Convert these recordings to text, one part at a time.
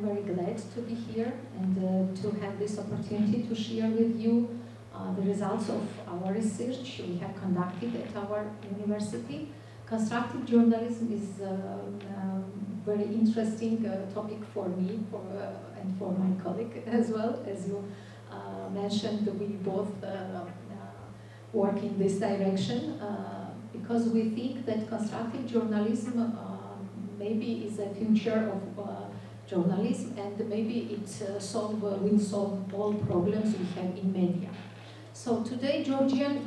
I'm very glad to be here and to have this opportunity to share with you the results of our research we have conducted at our university. Constructive journalism is a very interesting topic for me and for my colleague as well. As you mentioned, we both work in this direction because we think that constructive journalism maybe is a future of journalism, and maybe it will solve all problems we have in media. So today Georgian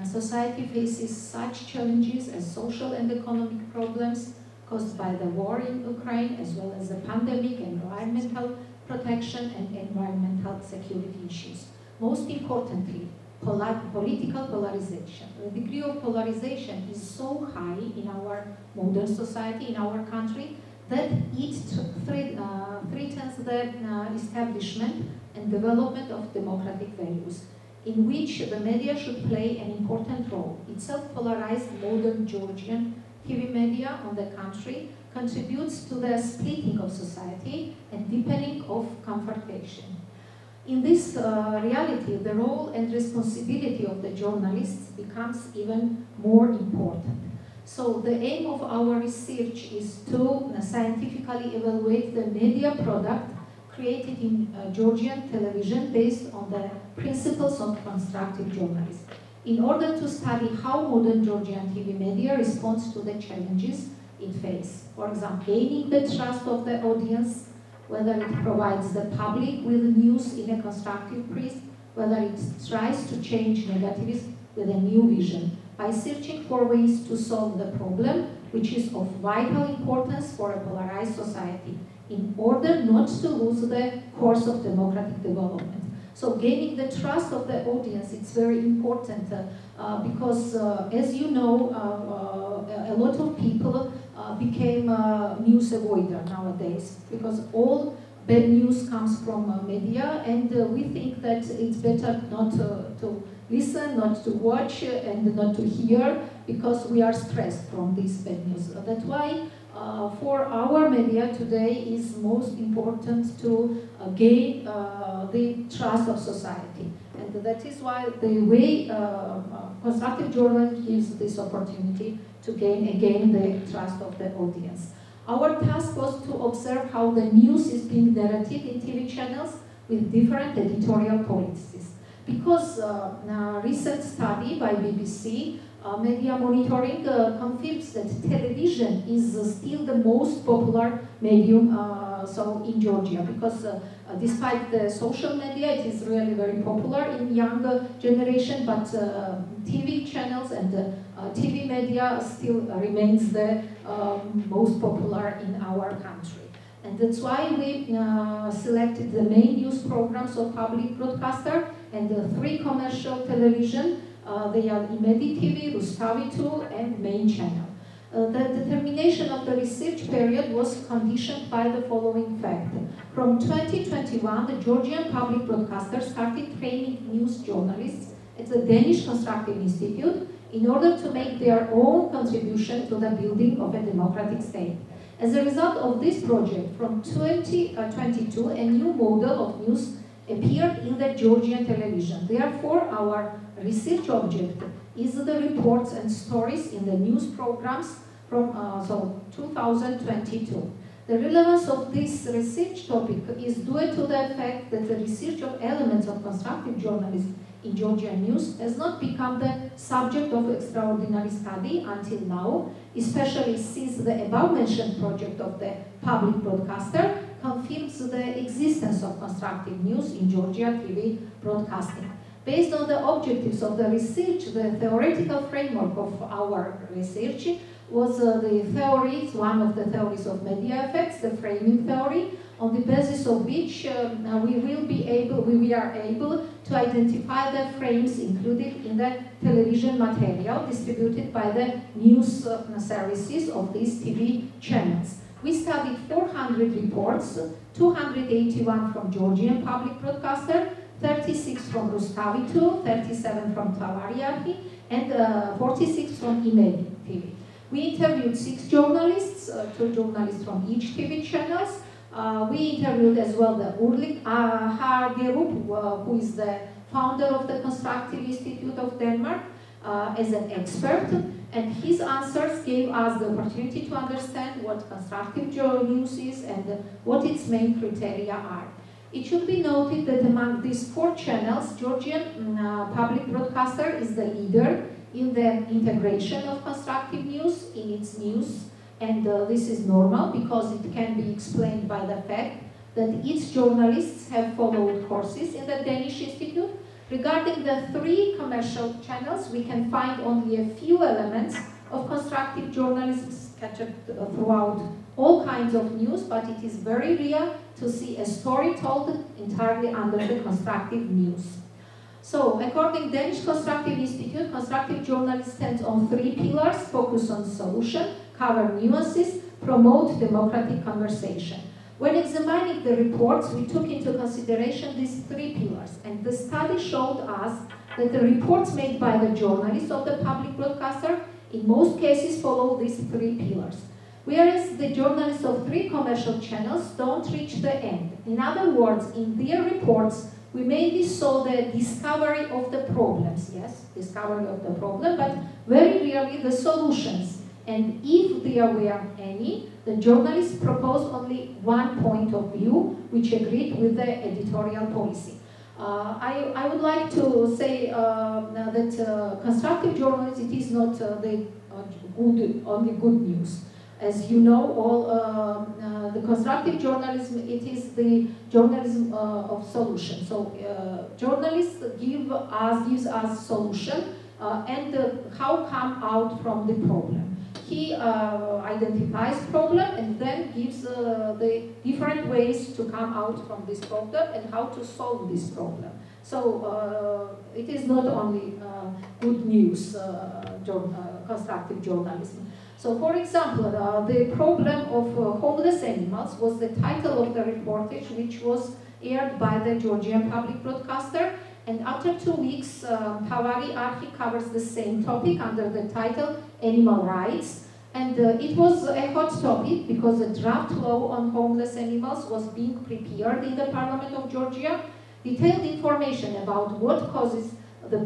society faces such challenges as social and economic problems caused by the war in Ukraine, as well as the pandemic, environmental protection and environmental security issues. Most importantly, political polarization. The degree of polarization is so high in our modern society, in our country, that it threatens the establishment and development of democratic values, in which the media should play an important role. Itself polarized modern Georgian TV media on the country contributes to the splitting of society and deepening of confrontation. In this reality, the role and responsibility of the journalists becomes even more important. So the aim of our research is to scientifically evaluate the media product created in Georgian television based on the principles of constructive journalism, in order to study how modern Georgian TV media responds to the challenges it faces. For example, gaining the trust of the audience, whether it provides the public with news in a constructive prism, whether it tries to change negativism with a new vision, by searching for ways to solve the problem, which is of vital importance for a polarized society, in order not to lose the course of democratic development. So gaining the trust of the audience, it's very important because, as you know, a lot of people became news avoider nowadays, because all bad news comes from media, and we think that it's better not to listen, not to watch, and not to hear, because we are stressed from this bad news. That's why for our media today is most important to gain the trust of society. And that is why the way constructive journalism gives this opportunity to gain again the trust of the audience. Our task was to observe how the news is being narrated in TV channels with different editorial policies. Because a recent study by BBC Media Monitoring confirms that television is still the most popular medium so in Georgia, because despite the social media, it is really very popular in younger generation, but TV channels and TV media still remains the most popular in our country. And that's why we selected the main news programs of public broadcaster and 3 commercial television. They are Imedi TV, Rustavi 2, and main channel. The determination of the research period was conditioned by the following fact. From 2021, the Georgian public broadcaster started training news journalists at the Danish Constructive Institute in order to make their own contribution to the building of a democratic state. As a result of this project, from 2022, a new model of news appeared in the Georgian television. Therefore, our research object is the reports and stories in the news programs from 2022. The relevance of this research topic is due to the fact that the research of elements of constructive journalism in Georgian news has not become the subject of extraordinary study until now, especially since the above-mentioned project of the public broadcaster confirms the existence of constructive news in Georgia TV broadcasting. Based on the objectives of the research, the theoretical framework of our research was the theories, one of the theories of media effects, the framing theory, on the basis of which we are able to identify the frames included in the television material distributed by the news services of these TV channels. We studied 400 reports, 281 from Georgian public broadcaster, 36 from Rustavi 2, 37 from Tavariahi, and 46 from Imedi TV. We interviewed 6 journalists, 2 journalists from each TV channels, We interviewed as well the Ulrik Hagerup, who is the founder of the Constructive Institute of Denmark, as an expert, and his answers gave us the opportunity to understand what constructive news is and what its main criteria are. It should be noted that among these 4 channels, Georgian public broadcaster is the leader in the integration of constructive news in its news, and this is normal because it can be explained by the fact that its journalists have followed courses in the Danish Institute. Regarding the 3 commercial channels, we can find only a few elements of constructive journalism scattered throughout all kinds of news, but it is very rare to see a story told entirely under the constructive news. So, according to Danish Constructive Institute, constructive journalism stands on 3 pillars: focus on solution, cover nuances, promote democratic conversation. When examining the reports, we took into consideration these 3 pillars, and the study showed us that the reports made by the journalists of the public broadcaster in most cases follow these 3 pillars, whereas the journalists of 3 commercial channels don't reach the end. In other words, in their reports, we mainly saw the discovery of the problems, yes, discovery of the problem, but very rarely the solutions. And if there were any, the journalists proposed only one point of view, which agreed with the editorial policy. I would like to say that constructive journalism, it is not only good news. As you know, all the constructive journalism, it is the journalism of solution. So journalists gives us solution and how come out from the problem. He identifies problem and then gives the different ways to come out from this problem and how to solve this problem. So it is not only good news, constructive journalism. So, for example, the problem of homeless animals was the title of the reportage, which was aired by the Georgian public broadcaster. And after 2 weeks, Tavari Arhi covers the same topic under the title Animal Rights. And it was a hot topic because a draft law on homeless animals was being prepared in the Parliament of Georgia. Detailed information about what causes the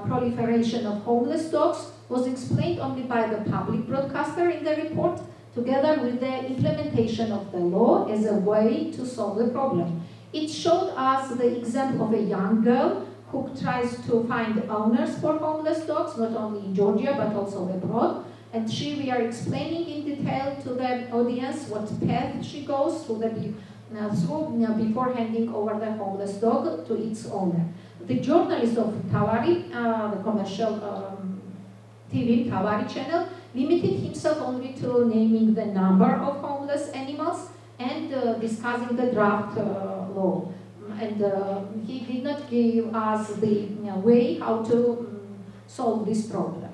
proliferation of homeless dogs was explained only by the public broadcaster in the report, together with the implementation of the law as a way to solve the problem. It showed us the example of a young girl who tries to find owners for homeless dogs, not only in Georgia but also abroad. And we are explaining in detail to the audience what path she goes through before handing over the homeless dog to its owner. The journalist of Tavari, the commercial TV Tavari channel, limited himself only to naming the number of homeless animals and discussing the draft law. And he did not give us the way how to solve this problem.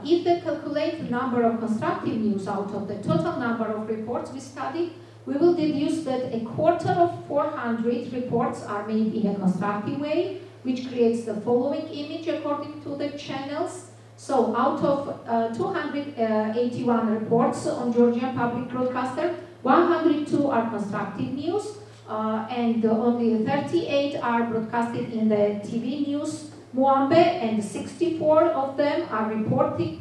If they calculate the number of constructive news out of the total number of reports we studied, we will deduce that a quarter of 400 reports are made in a constructive way, which creates the following image according to the channels. So out of 281 reports on Georgian public broadcaster, 102 are constructive news, and only 38 are broadcasted in the TV news Muambe, and 64 of them are reported.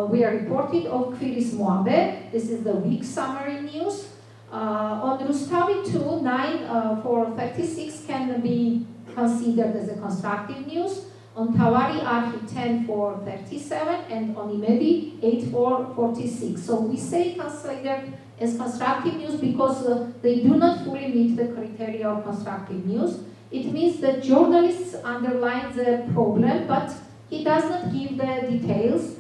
We are reported of Kviris Muambe. This is the week summary news. On Rustavi 2, 9 for 36 can be considered as a constructive news. On Tavari Arhi 10 for 37, and on Imedi 8 for 46. So we say considered as constructive news because they do not fully meet the criteria of constructive news. It means that journalists underline the problem, but he does not give the details,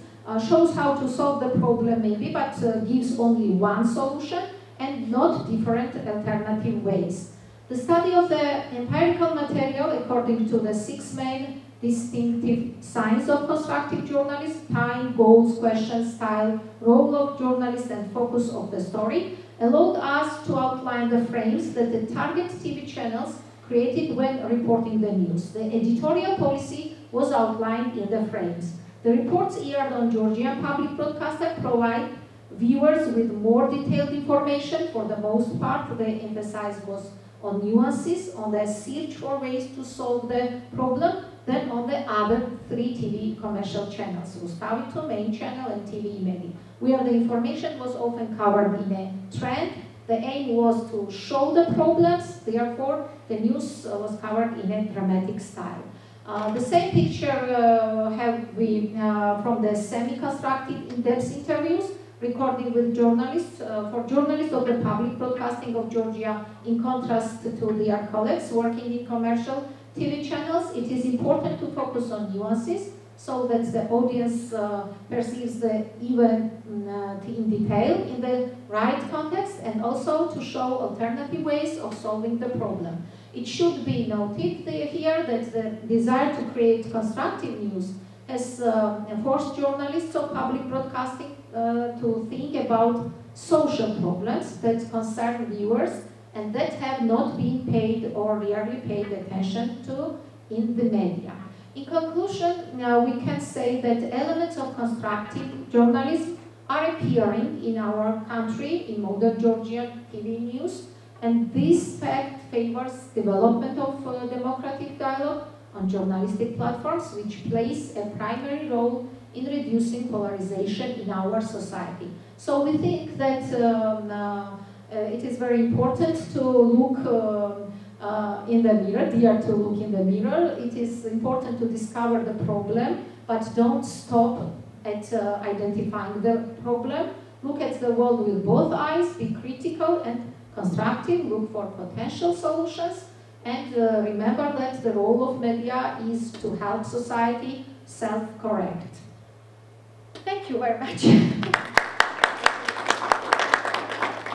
shows how to solve the problem maybe, but gives only one solution and not different alternative ways. The study of the empirical material according to the 6 main distinctive signs of constructive journalism: time, goals, questions, style, role of journalist, and focus of the story, allowed us to outline the frames that the target TV channels created when reporting the news. The editorial policy was outlined in the frames. The reports aired on Georgian public broadcaster provide viewers with more detailed information. For the most part, the emphasis was on nuances, on the search for ways to solve the problem, than on the other 3 TV commercial channels, Rustavito, main channel, and TV Medi, where the information was often covered in a trend. The aim was to show the problems, therefore the news was covered in a dramatic style. The same picture have we from the semi-constructive in-depth interviews recorded with journalists. For journalists of the public broadcasting of Georgia, in contrast to their colleagues working in commercial TV channels, it is important to focus on nuances so that the audience perceives the event in detail in the right context, and also to show alternative ways of solving the problem. It should be noted here that the desire to create constructive news has forced journalists of public broadcasting to think about social problems that concern viewers and that have not been paid or rarely paid attention to in the media. In conclusion, we can say that elements of constructive journalism are appearing in our country in modern Georgian TV news, and this fact favors development of democratic dialogue on journalistic platforms, which plays a primary role in reducing polarization in our society. So we think that it is very important to look in the mirror, dear to look in the mirror. It is important to discover the problem, but don't stop at identifying the problem. Look at the world with both eyes, be critical and constructive, look for potential solutions, and remember that the role of media is to help society self-correct. Thank you very much.